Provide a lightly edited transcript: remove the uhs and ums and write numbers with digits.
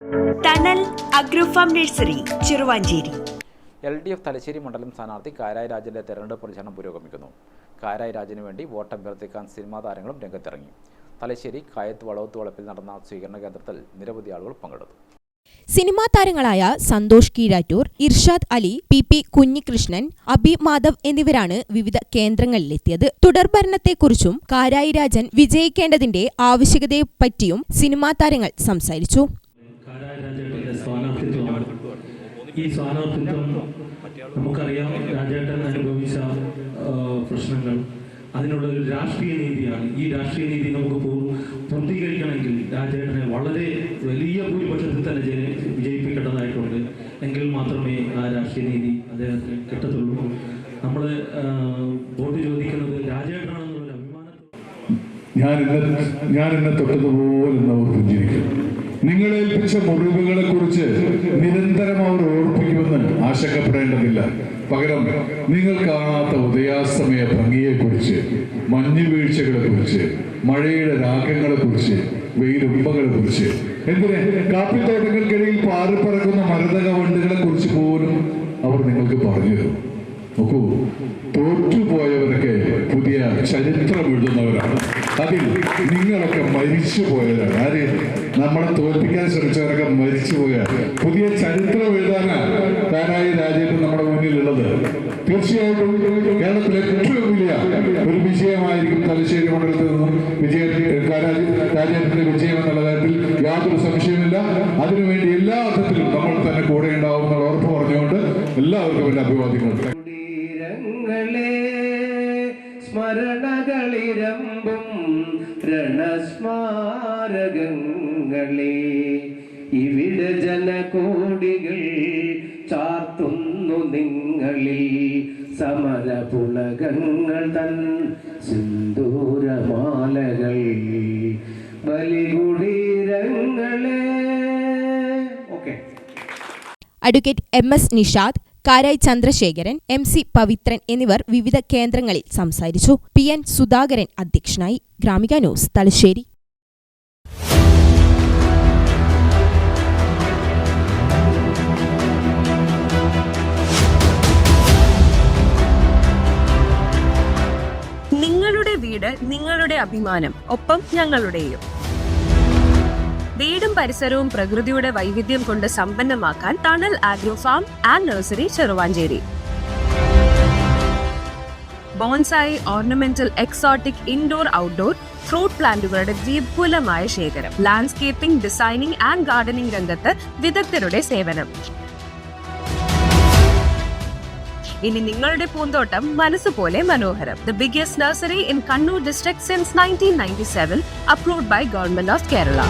Tunnel agro farm nursery Cheruvancheri. LDF Thalassery മണ്ഡലം സ്ഥാനാർത്ഥി കാരായി രാജന്റെ തെരഞ്ഞെടുപ്പ് പ്രചാരണം പുരോഗമിക്കുന്നു. കാരായി രാജന് വേണ്ടി വോട്ടഭ്യർത്ഥിക്കാൻ സിനിമാ താരങ്ങളും രംഗത്തിറങ്ങി. തലശ്ശേരി കായത്ത് വളവത്ത് വളപ്പിൽ നടന്ന സ്വീകരണ കേന്ദ്രത്തിൽ നിരവധി ആളുകൾ പങ്കെടുത്തു. സിനിമാ താരങ്ങളായ സന്തോഷ് കീഴാറ്റൂർ, ഇർഷാദ് അലി, PP കുഞ്ഞികൃഷ്ണൻ, അബി മാധവ് എന്നിവരാണ് വിവിധ കേന്ദ്രങ്ങളിലെത്തിയത്. തുടർഭരണത്തെക്കുറിച്ചും കാരായി രാജൻ വിജയിക്കേണ്ടതിന്റെ ആവശ്യകതയെപ്പറ്റിയും സിനിമാ താരങ്ങൾ സംസാരിച്ചു. ഈ സ്ഥാനാർത്ഥിത്വം നമുക്കറിയാം, രാജേട്ടൻ അനുഭവിച്ച പ്രശ്നങ്ങൾ, അതിനുള്ള ഒരു രാഷ്ട്രീയ നീതിയാണ്. ഈ രാഷ്ട്രീയ നീതി നമുക്ക് പൂർത്തീകരിക്കണമെങ്കിൽ രാജേട്ടനെ വളരെ വലിയ ഭൂരിപക്ഷത്തിൽ തന്നെ വിജയിപ്പിക്കേണ്ടതായിട്ടുണ്ട്. എങ്കിൽ മാത്രമേ ആ രാഷ്ട്രീയ നീതി അദ്ദേഹത്തിന് കിട്ടത്തുള്ളൂ. നമ്മൾ വോട്ട് ചോദിക്കുന്നത് രാജേട്ടനാണെന്നുള്ള അഭിമാനം ഞാൻ എന്നെ തൊട്ടതുപോലെ അവർ പുഞ്ചിരിക്കും. നിങ്ങളേൽപ്പിച്ച മുറിവുകളെ കുറിച്ച് നിരന്തരം അവർ ഓർപ്പിക്കുമെന്ന് ആശങ്കപ്പെടേണ്ടതില്ല. പകരം നിങ്ങൾ കാണാത്ത ഉദയാസ്തമയ ഭംഗിയെക്കുറിച്ച്, മഞ്ഞു വീഴ്ചകളെ കുറിച്ച്, മഴയുടെ രാഗങ്ങളെ കുറിച്ച്, വെയിലുമ്പകളെ കുറിച്ച്, എന്തിന് കാപ്പിത്തോട്ടങ്ങൾക്കിടയിൽ പാറിപ്പറക്കുന്ന മരതക വണ്ടുകളെ കുറിച്ച് പോലും അവർ നിങ്ങൾക്ക് പറഞ്ഞു തരും. നോക്കൂ, തോറ്റുപോയവരൊക്കെ പുതിയ ചരിത്രം എഴുതുന്നവരാണ്. അതിൽ നിങ്ങളൊക്കെ മരിച്ചു പോയവരാണ്. ആര്? നമ്മളെ തോൽപ്പിക്കാൻ ശ്രമിച്ചവരൊക്കെ മരിച്ചുപോയ പുതിയ ചരിത്രം എഴുതാനാണ് കാരായി രാജേട്ടൻ നമ്മുടെ മുന്നിലുള്ളത്. തീർച്ചയായിട്ടും കേരളത്തിൽ ഏറ്റവും വലിയ ഒരു വിജയമായിരിക്കും തലശ്ശേരി മണ്ഡലത്തിൽ നിന്നും രാജേട്ടന്റെ വിജയം എന്നുള്ള കാര്യത്തിൽ യാതൊരു സംശയമില്ല. അതിനുവേണ്ടി എല്ലാ അർത്ഥത്തിലും നമ്മൾ തന്നെ കൂടെ ഉണ്ടാവും എന്നുള്ള ഉറപ്പ് പറഞ്ഞുകൊണ്ട് എല്ലാവർക്കും എന്റെ അഭിവാദ്യങ്ങൾ. സ്മരണകളിരമ്പും രണസ്മാരകങ്ങളെ ഇവിടെ ജനകോടികൾ ചാർത്തുന്നു നിങ്ങളിൽ സമരപുളകങ്ങൾ തൻ സിന്ദൂരമാലകൾ ബലികുടീരങ്ങളെ. Okay. Advocate MS Nishad, Karayi Chandrasekharan, MC Pavithran എന്നിവർ വിവിധ കേന്ദ്രങ്ങളിൽ സംസാരിച്ചു. PN സുധാകരൻ അധ്യക്ഷനായി. ഗ്രാമിക ന്യൂസ്, തലശ്ശേരി. നിങ്ങളുടെ വീട് നിങ്ങളുടെ അഭിമാനം, ഒപ്പം ഞങ്ങളുടെയും. വീടും പരിസരവും പ്രകൃതിയുടെ വൈവിധ്യം കൊണ്ട് സമ്പന്നമാക്കാൻ tunnel agrofarm and nursery Cheruvanchery. Bonsai, ornamental, exotic, indoor, outdoor fruit പ്ലാന്റുകളുടെ വിപുലമായ ശേഖരം. ലാൻഡ്സ്കേപ്പിംഗ്, ഡിസൈനിംഗ് ആൻഡ് ഗാർഡനിംഗ് രംഗത്ത് വിദഗ്ധരുടെ സേവനം. ഇനി നിങ്ങളുടെ പൂന്തോട്ടം മനസ്സുപോലെ മനോഹരം. The biggest nursery in Kannur district since 1997, approved by Government of Kerala.